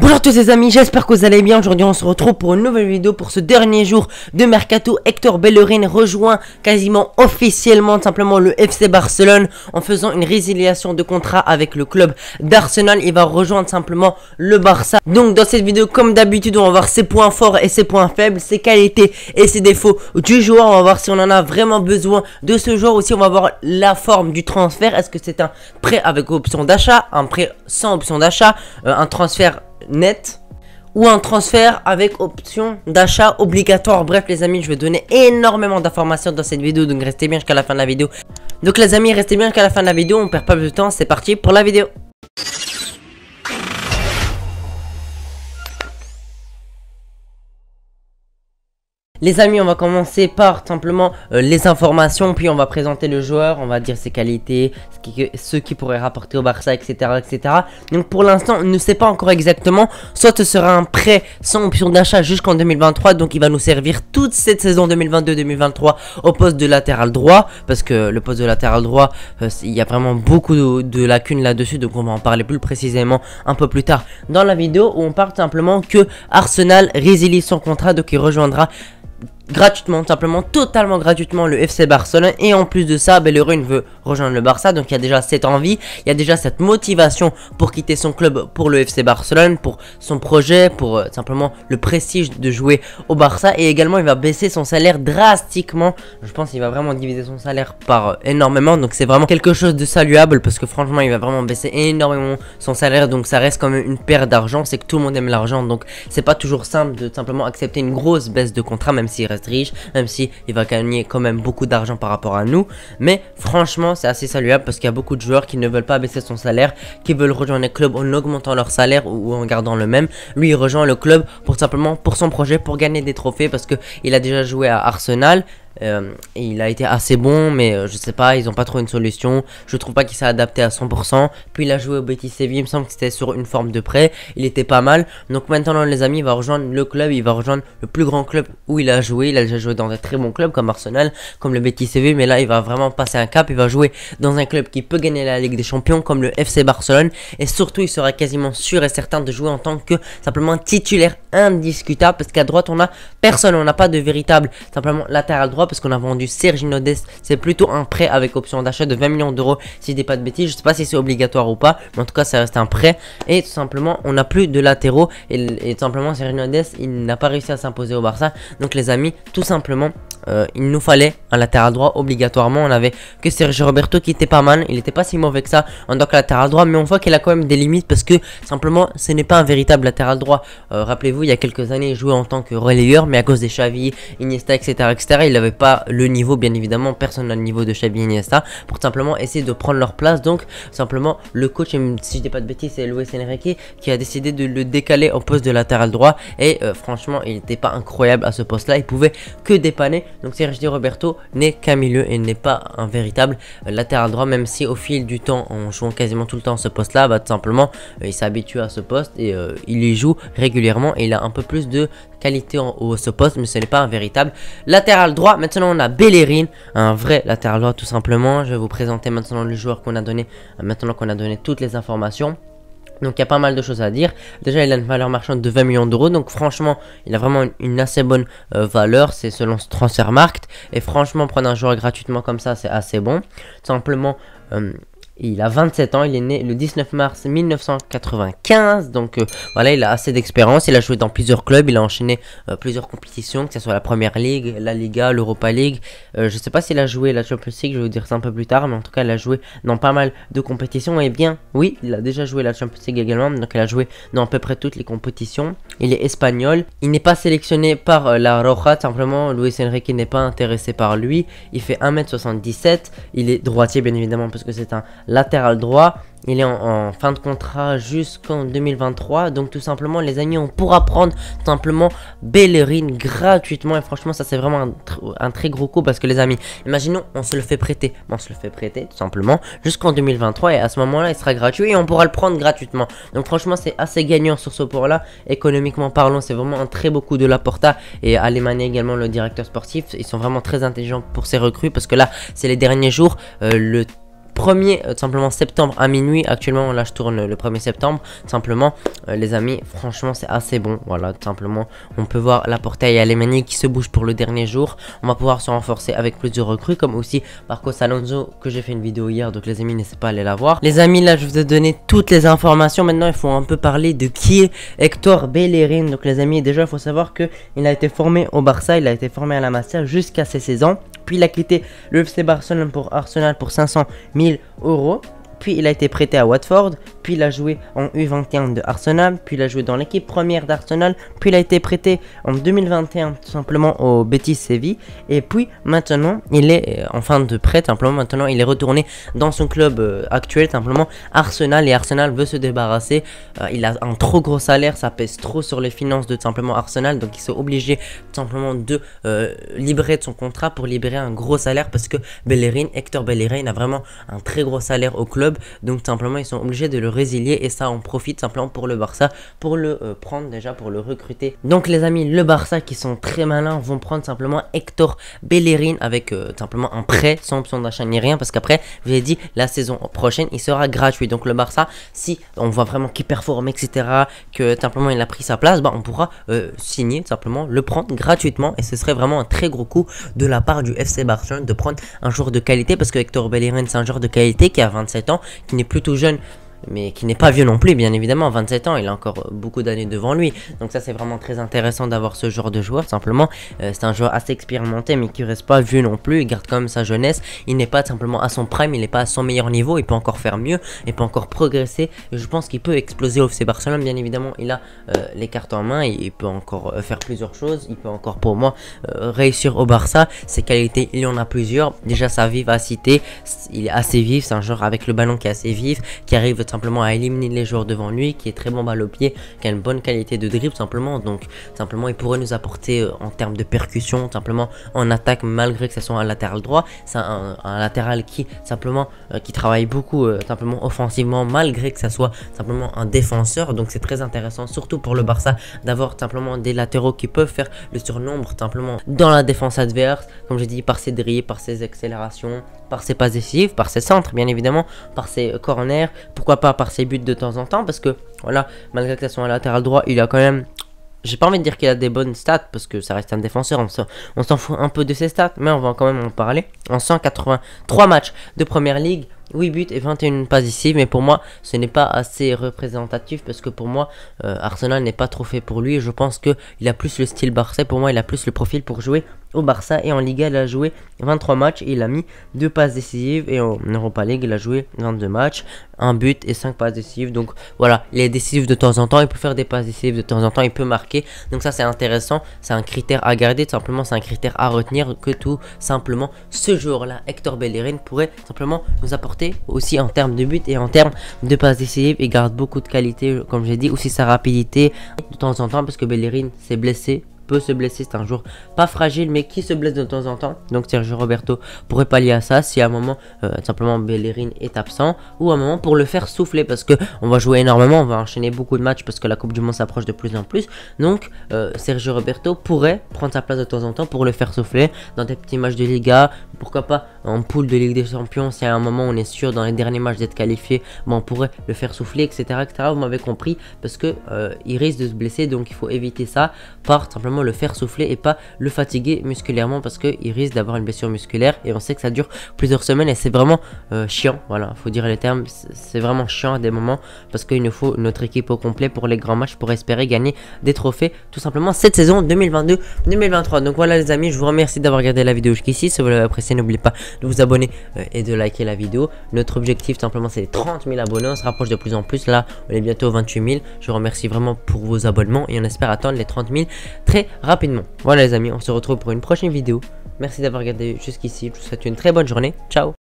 Bonjour à tous les amis, j'espère que vous allez bien. Aujourd'hui on se retrouve pour une nouvelle vidéo pour ce dernier jour de Mercato. Hector Bellerin rejoint quasiment officiellement simplement le FC Barcelone en faisant une résiliation de contrat avec le club d'Arsenal. Il va rejoindre simplement le Barça. Donc dans cette vidéo, comme d'habitude, on va voir ses points forts et ses points faibles, ses qualités et ses défauts du joueur. On va voir si on en a vraiment besoin de ce joueur. Aussi on va voir la forme du transfert. Est-ce que c'est un prêt avec option d'achat, un prêt sans option d'achat, un transfert net ou un transfert avec option d'achat obligatoire. Bref les amis, je vais donner énormément d'informations dans cette vidéo, donc restez bien jusqu'à la fin de la vidéo. Donc les amis, restez bien jusqu'à la fin de la vidéo, on perd pas plus de temps, c'est parti pour la vidéo. Les amis, on va commencer par simplement les informations, puis on va présenter le joueur, on va dire ses qualités, ce qui pourrait rapporter au Barça, etc., etc. Donc pour l'instant, on ne sait pas encore exactement, soit ce sera un prêt sans option d'achat jusqu'en 2023, donc il va nous servir toute cette saison 2022-2023 au poste de latéral droit, parce que le poste de latéral droit, il y a vraiment beaucoup de lacunes là-dessus, donc on va en parler plus précisément un peu plus tard dans la vidéo, où on parle simplement que Arsenal résilie son contrat, donc il rejoindra gratuitement, simplement, totalement gratuitement le FC Barcelone. Et en plus de ça, Bellerin veut rejoindre le Barça. Donc il y a déjà cette envie, il y a déjà cette motivation pour quitter son club pour le FC Barcelone, pour son projet, pour simplement le prestige de jouer au Barça. Et également il va baisser son salaire drastiquement. Je pense qu'il va vraiment diviser son salaire par énormément. Donc c'est vraiment quelque chose de saluable, parce que franchement il va vraiment baisser énormément son salaire. Donc ça reste quand même une perte d'argent. C'est que tout le monde aime l'argent, donc c'est pas toujours simple de simplement accepter une grosse baisse de contrat, même s'il reste riche, même si il va gagner quand même beaucoup d'argent par rapport à nous. Mais franchement c'est assez saluable, parce qu'il y a beaucoup de joueurs qui ne veulent pas baisser son salaire, qui veulent rejoindre le club en augmentant leur salaire ou en gardant le même. Lui il rejoint le club pour simplement pour son projet, pour gagner des trophées, parce que il a déjà joué à Arsenal. Et il a été assez bon, mais je sais pas, ils ont pas trouvé une solution. Je trouve pas qu'il s'est adapté à 100%. Puis il a joué au Betis Séville, il me semble que c'était sur une forme de prêt. Il était pas mal. Donc maintenant les amis, il va rejoindre le club, il va rejoindre le plus grand club où il a joué. Il a déjà joué dans des très bons clubs comme Arsenal, comme le Betis Séville, mais là il va vraiment passer un cap. Il va jouer dans un club qui peut gagner la Ligue des Champions comme le FC Barcelone. Et surtout il sera quasiment sûr et certain de jouer en tant que simplement titulaire indiscutable, parce qu'à droite on a personne, on n'a pas de véritable simplement latéral droit, parce qu'on a vendu Sergio Dest. C'est plutôt un prêt avec option d'achat de 20 millions d'euros si je dis pas de bêtises. Je sais pas si c'est obligatoire ou pas, mais en tout cas ça reste un prêt. Et tout simplement on n'a plus de latéraux, et tout simplement Sergio Dest il n'a pas réussi à s'imposer au Barça. Donc les amis, tout simplement il nous fallait un latéral droit obligatoirement. On avait que Sergio Roberto qui était pas mal, il était pas si mauvais que ça en tant que latéral droit, mais on voit qu'il a quand même des limites, parce que simplement ce n'est pas un véritable latéral droit. Rappelez-vous, il y a quelques années il jouait en tant que relayeur, mais à cause des Xavi, Iniesta, etc., il n'avait pas le niveau, bien évidemment personne n'a le niveau de Xavi, Iniesta, pour simplement essayer de prendre leur place. Donc simplement le coach, si je dis pas de bêtises, c'est Luis Enrique qui a décidé de le décaler au poste de latéral droit. Et franchement il n'était pas incroyable à ce poste là, il pouvait que dépanner. Donc Sergio Roberto n'est qu'un milieu et n'est pas un véritable latéral droit, même si au fil du temps, en jouant quasiment tout le temps ce poste là, tout simplement il s'habitue à ce poste et il y joue régulièrement, et il a un peu plus de qualité au ce poste, mais ce n'est pas un véritable latéral droit. Maintenant on a Bellerin, un vrai latéral droit tout simplement. Je vais vous présenter maintenant le joueur qu'on a donné, maintenant qu'on a donné toutes les informations. Donc il y a pas mal de choses à dire. Déjà il a une valeur marchande de 20 millions d'euros, donc franchement il a vraiment une assez bonne valeur, c'est selon ce Transfermarkt. Et franchement prendre un joueur gratuitement comme ça c'est assez bon. Tout simplement il a 27 ans, il est né le 19 mars 1995, donc voilà, il a assez d'expérience, il a joué dans plusieurs clubs, il a enchaîné plusieurs compétitions, que ce soit la Première Ligue, la Liga, l'Europa League. Je sais pas s'il a joué la Champions League, je vais vous dire ça un peu plus tard, mais en tout cas il a joué dans pas mal de compétitions. Et bien oui, il a déjà joué la Champions League également, donc il a joué dans à peu près toutes les compétitions. Il est espagnol, il n'est pas sélectionné par la Roja, simplement Luis Enrique n'est pas intéressé par lui. Il fait 1m77, il est droitier bien évidemment, parce que c'est un latéral droit. Il est en fin de contrat jusqu'en 2023. Donc tout simplement les amis, on pourra prendre simplement Bellerin gratuitement. Et franchement ça c'est vraiment un très gros coup, parce que les amis, imaginons on se le fait prêter. On se le fait prêter tout simplement jusqu'en 2023, et à ce moment là il sera gratuit et on pourra le prendre gratuitement. Donc franchement c'est assez gagnant sur ce point là. Économiquement parlant, c'est vraiment un très beau coup de Laporta et Alemany également, le directeur sportif. Ils sont vraiment très intelligents pour ces recrues, parce que là c'est les derniers jours. Le 1er simplement septembre à minuit. Actuellement là je tourne le 1er septembre. Simplement les amis, franchement c'est assez bon. Voilà, tout simplement on peut voir la Portail Alemany qui se bouge pour le dernier jour. On va pouvoir se renforcer avec plus de recrues, comme aussi Marcos Alonso que j'ai fait une vidéo hier, donc les amis n'hésitez pas à aller la voir. Les amis, là je vous ai donné toutes les informations. Maintenant il faut un peu parler de qui est Hector Bellerin. Donc les amis, déjà il faut savoir que il a été formé au Barça, il a été formé à la Masia jusqu'à ses 16 ans. Puis il a quitté le FC Barcelone pour Arsenal pour 500 000 €. Puis il a été prêté à Watford, puis il a joué en U21 de Arsenal, puis il a joué dans l'équipe première d'Arsenal, puis il a été prêté en 2021 tout simplement au Betis Séville, et puis maintenant il est en fin de prêt, simplement maintenant il est retourné dans son club actuel, simplement Arsenal, et Arsenal veut se débarrasser. Il a un trop gros salaire, ça pèse trop sur les finances de tout simplement Arsenal, donc ils sont obligés tout simplement de libérer de son contrat pour libérer un gros salaire, parce que Hector Bellerin a vraiment un très gros salaire au club. Donc simplement ils sont obligés de le résilier, et ça on profite simplement pour le Barça pour le prendre, déjà pour le recruter. Donc les amis, le Barça qui sont très malins vont prendre simplement Hector Bellerin avec simplement un prêt sans option d'achat ni rien, parce qu'après je vous ai dit la saison prochaine il sera gratuit. Donc le Barça, si on voit vraiment qu'il performe etc, que simplement il a pris sa place, bah on pourra signer simplement, le prendre gratuitement, et ce serait vraiment un très gros coup de la part du FC Barcelone de prendre un joueur de qualité, parce que Hector Bellerin c'est un joueur de qualité qui a 27 ans, qui n'est plus tout jeune mais qui n'est pas vieux non plus, bien évidemment. 27 ans, il a encore beaucoup d'années devant lui, donc ça c'est vraiment très intéressant d'avoir ce genre de joueur. Simplement c'est un joueur assez expérimenté mais qui reste pas vieux non plus, il garde quand même sa jeunesse, il n'est pas simplement à son prime, il n'est pas à son meilleur niveau, il peut encore faire mieux, il peut encore progresser, et je pense qu'il peut exploser au FC Barcelone. Bien évidemment il a les cartes en main, il peut encore faire plusieurs choses, il peut encore pour moi réussir au Barça. Ses qualités, il y en a plusieurs. Déjà sa vivacité, il est assez vif, c'est un joueur avec le ballon qui est assez vif, qui arrive simplement à éliminer les joueurs devant lui, qui est très bon balle au pied, qui a une bonne qualité de dribble simplement. Donc simplement il pourrait nous apporter en termes de percussion simplement en attaque, malgré que ce soit un latéral droit. C'est un latéral qui simplement qui travaille beaucoup simplement offensivement, malgré que ce soit simplement un défenseur. Donc c'est très intéressant surtout pour le Barça d'avoir simplement des latéraux qui peuvent faire le surnombre simplement dans la défense adverse, comme j'ai dit, par ses dribbles, par ses accélérations, par ses passes décisives, par ses centres bien évidemment, par ses corners, pourquoi pas par ses buts de temps en temps, parce que voilà, malgré que ça soit un latéral droit, il a quand même, j'ai pas envie de dire qu'il a des bonnes stats, parce que ça reste un défenseur, on s'en fout un peu de ses stats, mais on va quand même en parler. En 183 matchs de première ligue, 8 buts et 21 passes décisives, mais pour moi ce n'est pas assez représentatif, parce que pour moi Arsenal n'est pas trop fait pour lui. Je pense qu'il a plus le style Barça, pour moi il a plus le profil pour jouer au Barça, et en Liga il a joué 23 matchs et il a mis 2 passes décisives, et en Europa League il a joué 22 matchs, 1 but et 5 passes décisives. Donc voilà, il est décisif de temps en temps, il peut faire des passes décisives de temps en temps, il peut marquer, donc ça c'est intéressant, c'est un critère à garder, tout simplement c'est un critère à retenir, que tout simplement ce joueur là, Hector Bellerin, pourrait simplement nous apporter aussi en termes de but et en termes de passes décisives. Il garde beaucoup de qualité, comme j'ai dit, aussi sa rapidité de temps en temps, parce que Bellerin s'est blessé, peut se blesser, c'est un joueur pas fragile mais qui se blesse de temps en temps. Donc Sergio Roberto pourrait pallier à ça si à un moment simplement Bellerin est absent, ou à un moment pour le faire souffler, parce que on va jouer énormément, on va enchaîner beaucoup de matchs parce que la Coupe du Monde s'approche de plus en plus. Donc Sergio Roberto pourrait prendre sa place de temps en temps pour le faire souffler dans des petits matchs de Liga, pourquoi pas en poule de Ligue des Champions, si à un moment on est sûr dans les derniers matchs d'être qualifié, bon, on pourrait le faire souffler, etc., etc. Vous m'avez compris, parce que il risque de se blesser, donc il faut éviter ça par simplement le faire souffler et pas le fatiguer musculairement, parce qu'il risque d'avoir une blessure musculaire, et on sait que ça dure plusieurs semaines, et c'est vraiment chiant. Voilà, faut dire les termes, c'est vraiment chiant à des moments, parce qu'il nous faut notre équipe au complet pour les grands matchs, pour espérer gagner des trophées tout simplement cette saison 2022-2023. Donc voilà les amis, je vous remercie d'avoir regardé la vidéo jusqu'ici. Si vous l'avez apprécié, n'oubliez pas de vous abonner et de liker la vidéo. Notre objectif simplement c'est les 30 000 abonnés, on se rapproche de plus en plus, là on est bientôt 28 000. Je vous remercie vraiment pour vos abonnements, et on espère atteindre les 30 000 très rapidement. Voilà les amis, on se retrouve pour une prochaine vidéo. Merci d'avoir regardé jusqu'ici, je vous souhaite une très bonne journée, ciao.